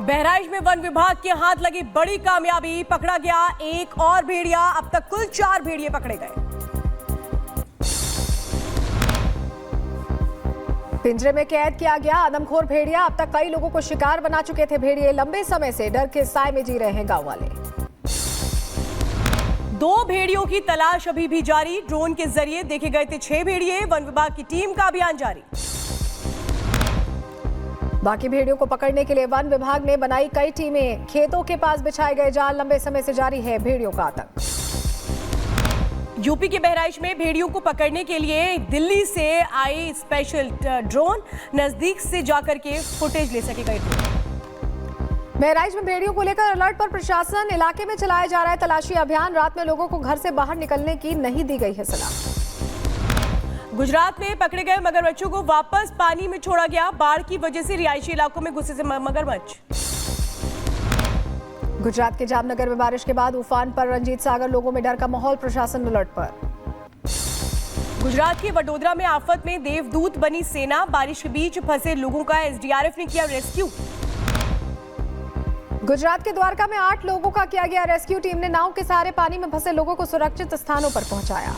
बहराइच में वन विभाग के हाथ लगी बड़ी कामयाबी, पकड़ा गया एक और भेड़िया। अब तक कुल 4 भेड़िए पकड़े गए। पिंजरे में कैद किया गया आदमखोर भेड़िया। अब तक कई लोगों को शिकार बना चुके थे भेड़िए। लंबे समय से डर के साए में जी रहे हैं गांव वाले। 2 भेड़ियों की तलाश अभी भी जारी। ड्रोन के जरिए देखे गए थे 6 भेड़िए। वन विभाग की टीम का अभियान जारी। बाकी भेड़ियों को पकड़ने के लिए वन विभाग ने बनाई कई टीमें। खेतों के पास बिछाए गए जाल। लंबे समय से जारी है भेड़ियों का आतंक। यूपी के बहराइच में भेड़ियों को पकड़ने के लिए दिल्ली से आई स्पेशल ड्रोन। नजदीक से जाकर के फुटेज ले सकेगा ड्रोन। बहराइच में भेड़ियों को लेकर अलर्ट पर प्रशासन। इलाके में चलाया जा रहा है तलाशी अभियान। रात में लोगों को घर से बाहर निकलने की नहीं दी गई है सलाह। गुजरात में पकड़े गए मगरमच्छों को वापस पानी में छोड़ा गया। बाढ़ की वजह से रिहायशी इलाकों में घुसे से मगरमच्छ। गुजरात के जामनगर में बारिश के बाद उफान पर रंजीत सागर। लोगों में डर का माहौल, प्रशासन अलर्ट पर। गुजरात के वडोदरा में आफत में देवदूत बनी सेना। बारिश के बीच फंसे लोगों का एसडीआरएफ ने किया रेस्क्यू। गुजरात के द्वारका में 8 लोगों का किया गया रेस्क्यू। टीम ने नाव के सहारे पानी में फंसे लोगों को सुरक्षित स्थानों पर पहुंचाया।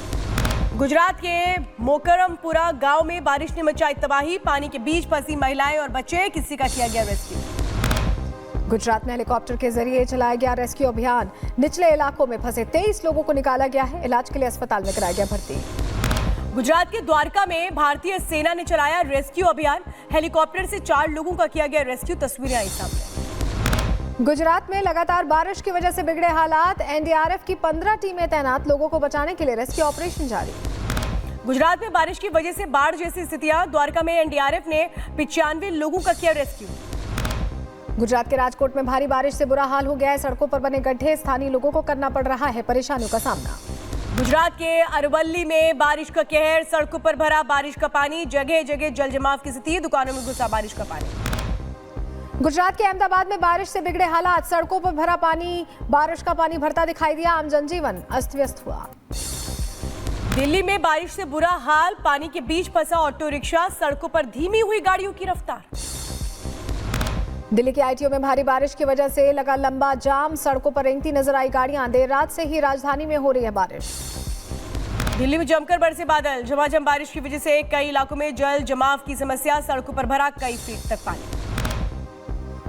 गुजरात के मोकरमपुरा गांव में बारिश ने मचाई तबाही। पानी के बीच फंसी महिलाएं और बच्चे, किसी का किया गया रेस्क्यू। गुजरात में हेलीकॉप्टर के जरिए चलाया गया रेस्क्यू अभियान। निचले इलाकों में फंसे 23 लोगों को निकाला गया है। इलाज के लिए अस्पताल में कराया गया भर्ती। गुजरात के द्वारका में भारतीय सेना ने चलाया रेस्क्यू अभियान। हेलीकॉप्टर से 4 लोगों का किया गया रेस्क्यू। तस्वीरें आई सामने। गुजरात में लगातार बारिश की वजह से बिगड़े हालात। एनडीआरएफ की 15 टीमें तैनात। लोगों को बचाने के लिए रेस्क्यू ऑपरेशन जारी। गुजरात में बारिश की वजह से बाढ़ जैसी स्थितियां। द्वारका में एनडीआरएफ ने 95 लोगों का किया रेस्क्यू। गुजरात के राजकोट में भारी बारिश से बुरा हाल हो गया है। सड़कों पर बने गड्ढे। स्थानीय लोगों को करना पड़ रहा है परेशानियों का सामना। गुजरात के अरवल्ली में बारिश का कहर। सड़कों पर भरा बारिश का पानी। जगह जगह जल जमाव की स्थिति। दुकानों में घुसा बारिश का पानी। गुजरात के अहमदाबाद में बारिश से बिगड़े हालात। सड़कों पर भरा पानी। बारिश का पानी भरता दिखाई दिया। आम जनजीवन अस्त व्यस्त हुआ। दिल्ली में बारिश से बुरा हाल। पानी के बीच फंसा ऑटो रिक्शा। सड़कों पर धीमी हुई गाड़ियों की रफ्तार। दिल्ली के आईटीओ में भारी बारिश की वजह से लगा लंबा जाम। सड़कों पर रेंगती नजर आई गाड़ियां। देर रात से ही राजधानी में हो रही है बारिश। दिल्ली में जमकर बरसे बादल। झमाझम बारिश की वजह से कई इलाकों में जल जमाव की समस्या। सड़कों पर भरा कई फीट तक पानी।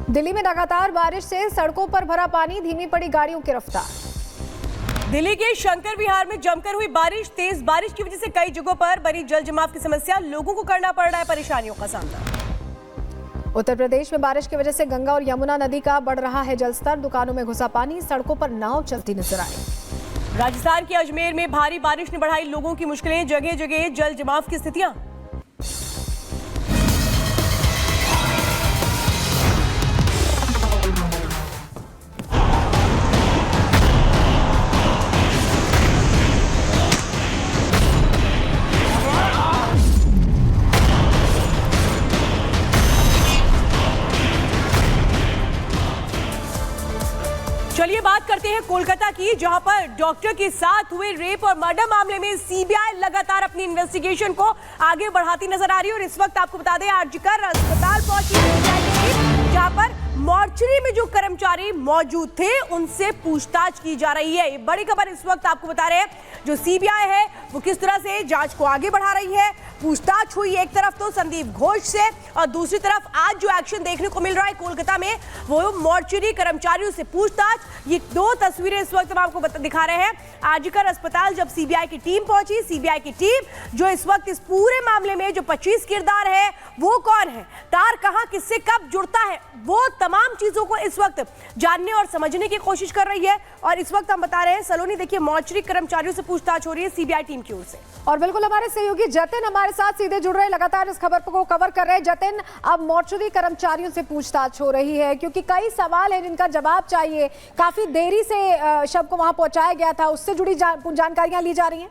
दिल्ली में लगातार बारिश से सड़कों पर भरा पानी। धीमी पड़ी गाड़ियों की रफ्तार। दिल्ली के शंकर विहार में जमकर हुई बारिश। तेज बारिश की वजह से कई जगहों पर बनी जल जमाव की समस्या। लोगों को करना पड़ रहा है परेशानियों का सामना। उत्तर प्रदेश में बारिश की वजह से गंगा और यमुना नदी का बढ़ रहा है जलस्तर। दुकानों में घुसा पानी। सड़कों पर नाव चलती नजर आई। राजस्थान के अजमेर में भारी बारिश ने बढ़ाई लोगों की मुश्किलें। जगह जगह जल जमाव की स्थितियां। चलिए बात करते हैं कोलकाता की, जहां पर डॉक्टर के साथ हुए रेप और मर्डर मामले में सीबीआई लगातार अपनी इन्वेस्टिगेशन को आगे बढ़ाती नजर आ रही है। और इस वक्त आपको बता दें आरजीकर अस्पताल पहुंची है, जहां पर मॉर्चरी में जो कर्मचारी मौजूद थे उनसे पूछताछ की जा रही है। ये बड़ी खबर इस वक्त आपको बता रहे हैं। जो सीबीआई है वो किस तरह से जांच को आगे बढ़ा रही है। पूछताछ हुई एक तरफ तो संदीप घोष से, और दूसरी तरफ आज जो एक्शन देखने को मिल रहा है कोलकाता में वो मॉर्चरी कर्मचारियों से पूछताछ। ये 2 तस्वीरें इस वक्त हम आपको दिखा रहे हैं। आरजीकर अस्पताल जब सीबीआई की टीम पहुंची, सीबीआई की टीम जो इस वक्त इस पूरे मामले में जो 25 किरदार है वो कौन है, तार कहां किससे कब जुड़ता है, वो तमाम चीजों को इस वक्त जानने और समझने की कोशिश कर रही है। और इस वक्त हम बता रहे हैं सलोनी, देखिए मॉर्चरी कर्मचारियों से पूछताछ हो रही है सीबीआई टीम की ओर से। और बिल्कुल हमारे सहयोगी जतिन हमारे साथ सीधे जुड़ रहे हैं, लगातार इस खबर को कवर कर रहे हैं। जतिन, अब मॉर्चरी कर्मचारियों से पूछताछ हो रही है क्योंकि कई सवाल हैं जिनका जवाब चाहिए। काफी देरी से शव को वहां पहुंचाया गया था, उससे जुड़ी जानकारियां ली जा रही हैं।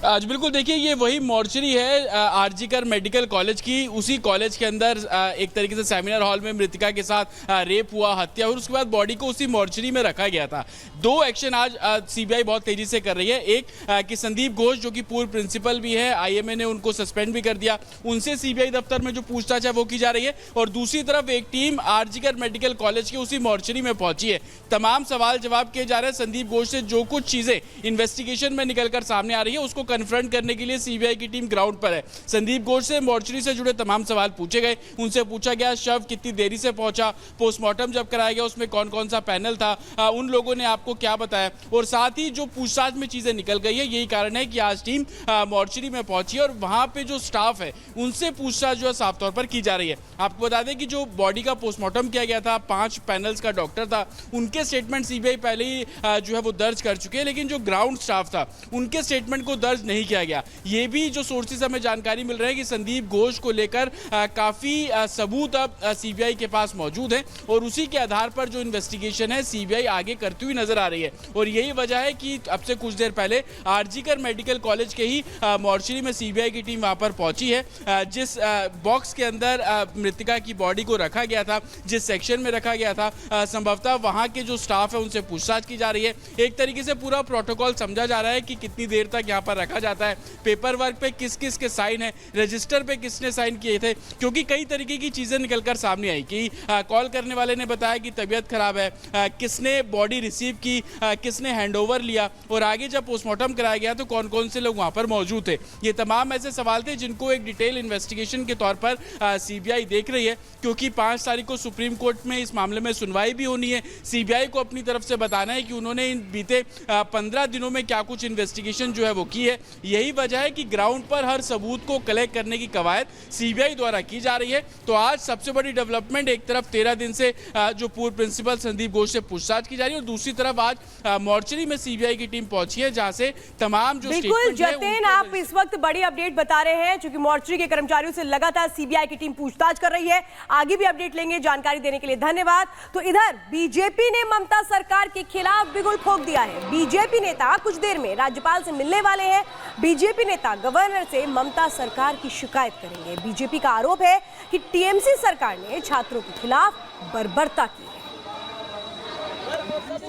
आज बिल्कुल देखिए, ये वही मॉर्चरी है आरजीकर मेडिकल कॉलेज की। उसी कॉलेज के अंदर एक तरीके से सेमिनार हॉल में मृतिका के साथ रेप हुआ, हत्या, और उसके बाद बॉडी को उसी मॉर्चरी में रखा गया था। दो एक्शन आज सीबीआई बहुत तेजी से कर रही है। एक कि संदीप घोष जो कि पूर्व प्रिंसिपल भी है, आईएमए ने उनको सस्पेंड भी कर दिया, उनसे सीबीआई दफ्तर में जो पूछताछ है वो की जा रही है। और दूसरी तरफ एक टीम आरजीकर मेडिकल कॉलेज की उसी मॉर्चरी में पहुंची है। तमाम सवाल जवाब किए जा रहे हैं। संदीप घोष से जो कुछ चीजें इन्वेस्टिगेशन में निकलकर सामने आ रही है उसको कन्फ्रंट करने के लिए सीबीआई की टीम ग्राउंड पर है। संदीप घोष से मॉर्चरी से जुड़े तमाम सवाल पूछे गए। उनसे पूछा गया शव कितनी देरी से पहुंचा, पोस्टमार्टम जब कराया गया उसमें कौन कौन सा पैनल था, उन लोगों ने आपको क्या बताया, और साथ ही जो पूछताछ में चीजें निकल गई है, यही कारण है कि आज टीम मॉर्चरी में पहुंची और वहां पे जो स्टाफ है उनसे पूछताछ जो है साफ तौर पर की जा रही है। आपको बता दें कि जो बॉडी का पोस्टमार्टम किया गया था, 5 पैनल्स का डॉक्टर था, उनके स्टेटमेंट सीबीआई पहले ही जो है वो दर्ज कर चुके हैं, लेकिन जो ग्राउंड स्टाफ था उनके स्टेटमेंट को दर्ज नहीं किया गया। ये भी जो सोर्सेज हमें जानकारी मिल रही है कि संदीप घोष को लेकर काफी सबूत अब सीबीआई के पास मौजूद है और उसी के आधार पर जो इन्वेस्टिगेशन है सीबीआई आगे करती हुई नजर आ रही है। और यही वजह है कि अब से कुछ देर पहले आरजीकर मेडिकल कॉलेज के ही मॉर्चरी में सीबीआई की टीम वहां पर पहुंची है। जिस बॉक्स के अंदर मृतिका की बॉडी को रखा गया था, जिस सेक्शन में रखा गया था, संभवतः वहां के जो स्टाफ है उनसे पूछताछ की जा रही है। एक तरीके से पूरा प्रोटोकॉल समझा जा रहा है कि कितनी देर तक यहाँ पर रखा जाता है, पेपर वर्क पे किस किस के साइन है, रजिस्टर पे किसने साइन किए थे, क्योंकि कई तरीके की चीजें निकलकर सामने आई कि कॉल करने वाले ने बताया कि तबीयत खराब है, किसने बॉडी रिसीव की, किसने हैंडओवर लिया, और आगे जब पोस्टमार्टम कराया गया तो कौन कौन से लोग वहां पर मौजूद थे। ये तमाम ऐसे सवाल थे जिनको एक डिटेल इन्वेस्टिगेशन के तौर पर सीबीआई देख रही है, क्योंकि 5 तारीख को सुप्रीम कोर्ट में इस मामले में सुनवाई भी होनी है। सीबीआई को अपनी तरफ से बताना है कि उन्होंने इन बीते 15 दिनों में क्या कुछ इन्वेस्टिगेशन जो है वो की है। यही वजह है कि ग्राउंड पर हर सबूत को कलेक्ट करने की कवायद सीबीआई द्वारा की जा रही है। तो आज सबसे बड़ी डेवलपमेंट, एक तरफ 13 दिन से जो पूर्व प्रिंसिपल संदीप घोष से पूछताछ की जा रही है और दूसरी तरफ आज मॉर्चरी में सीबीआई की टीम पहुंची है, जहां से तमाम जो बिल्कुल जतिन, आप इस वक्त बड़ी अपडेट बता रहे हैं, क्योंकि मॉर्चरी के कर्मचारियों से लगातार सीबीआई की टीम पूछताछ कर रही है। आगे भी अपडेट लेंगे, जानकारी देने के लिए धन्यवाद। तो इधर बीजेपी ने ममता सरकार के खिलाफ बिगुल ठोक दिया है। बीजेपी नेता कुछ देर में राज्यपाल से मिलने वाले हैं। बीजेपी नेता गवर्नर से ममता सरकार की शिकायत करेंगे। बीजेपी का आरोप है कि टीएमसी सरकार ने छात्रों के खिलाफ बर्बरता की है।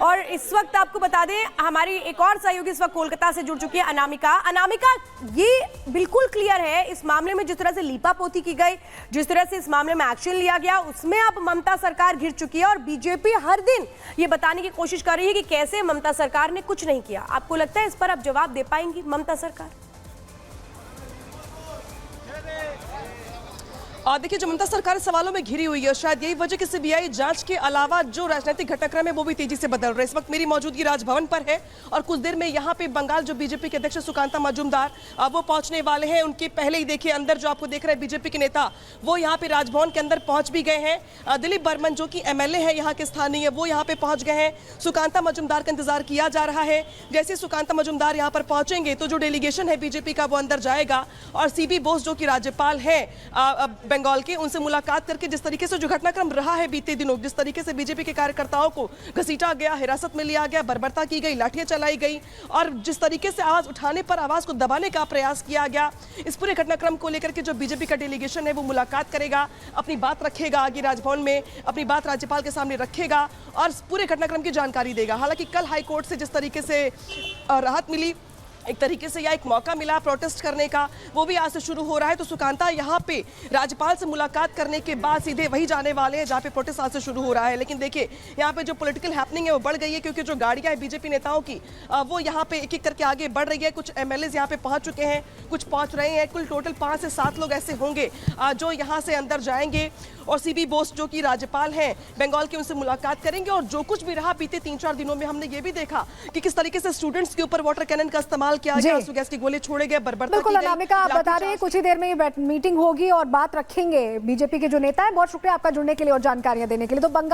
और इस वक्त आपको बता दें, हमारी एक और सहयोगी इस वक्त कोलकाता से जुड़ चुकी है, अनामिका। अनामिका, ये बिल्कुल क्लियर है इस मामले में जिस तरह से लीपापोती की गई, जिस तरह से इस मामले में एक्शन लिया गया, उसमें अब ममता सरकार घिर चुकी है और बीजेपी हर दिन ये बताने की कोशिश कर रही है कि कैसे ममता सरकार ने कुछ नहीं किया। आपको लगता है इस पर अब जवाब दे पाएंगी ममता सरकार? देखिए, जो ममता सरकार सवालों में घिरी हुई है, शायद यही वजह कि सीबीआई जांच के अलावा जो राजनीतिक घटनाक्रम है वो भी तेजी से बदल रहे हैं। इस वक्त मेरी मौजूदगी राजभवन पर है और कुछ देर में यहाँ पे बंगाल जो बीजेपी के अध्यक्ष सुकांता मजूमदार वो पहुंचने वाले हैं। उनके पहले ही देखिए अंदर जो आपको देख रहे हैं बीजेपी के नेता, वो यहाँ पे राजभवन के अंदर पहुंच भी गए हैं। दिलीप बर्मन जो कि एमएलए है यहाँ के स्थानीय, वो यहाँ पे पहुंच गए हैं। सुकांता मजूमदार का इंतजार किया जा रहा है। जैसे सुकांता मजूमदार यहाँ पर पहुंचेंगे तो जो डेलीगेशन है बीजेपी का वो अंदर जाएगा और सीबी बोस जो कि राज्यपाल है बंगाल के, उनसे मुलाकात करके जिस तरीके से जो घटनाक्रम रहा है बीते दिनों, जिस तरीके से बीजेपी के कार्यकर्ताओं को घसीटा गया, हिरासत में लिया गया, बर्बरता की गई, लाठियां चलाई गई और जिस तरीके से आवाज उठाने पर आवाज को दबाने का प्रयास किया गया, इस पूरे घटनाक्रम को लेकर के जो बीजेपी का डेलीगेशन है वो मुलाकात करेगा, अपनी बात रखेगा आगे राजभवन में, अपनी बात राज्यपाल के सामने रखेगा और पूरे घटनाक्रम की जानकारी देगा। हालांकि कल हाईकोर्ट से जिस तरीके से राहत मिली, एक तरीके से या एक मौका मिला प्रोटेस्ट करने का, वो भी आज से शुरू हो रहा है। तो सुकांता यहाँ पे राज्यपाल से मुलाकात करने के बाद सीधे वही जाने वाले हैं जहाँ पे प्रोटेस्ट आज से शुरू हो रहा है। लेकिन देखिए यहाँ पे जो पॉलिटिकल हैपनिंग है वो बढ़ गई है, क्योंकि जो गाड़ियाँ हैं बीजेपी नेताओं की वो यहाँ पे एक एक करके आगे बढ़ रही है। कुछ एमएलए यहाँ पे पहुँच चुके हैं, कुछ पहुँच रहे हैं। कुल टोटल 5 से 7 लोग ऐसे होंगे जो यहाँ से अंदर जाएंगे और सीबी बोस जो कि राज्यपाल हैं बंगाल के, उनसे मुलाकात करेंगे। और जो कुछ भी रहा बीते 3-4 दिनों में, हमने ये भी देखा कि किस तरीके से स्टूडेंट्स के ऊपर वाटर कैनन का इस्तेमाल किया गया, आंसू गैस के गोले छोड़े गए, बर्बरता बिल्कुल की गई। अनामिका, आप बता रहे हैं कुछ ही देर में ये मीटिंग होगी और बात रखेंगे बीजेपी के जो नेता है। बहुत शुक्रिया आपका जुड़ने के लिए और जानकारियां देने के लिए। तो बंगाल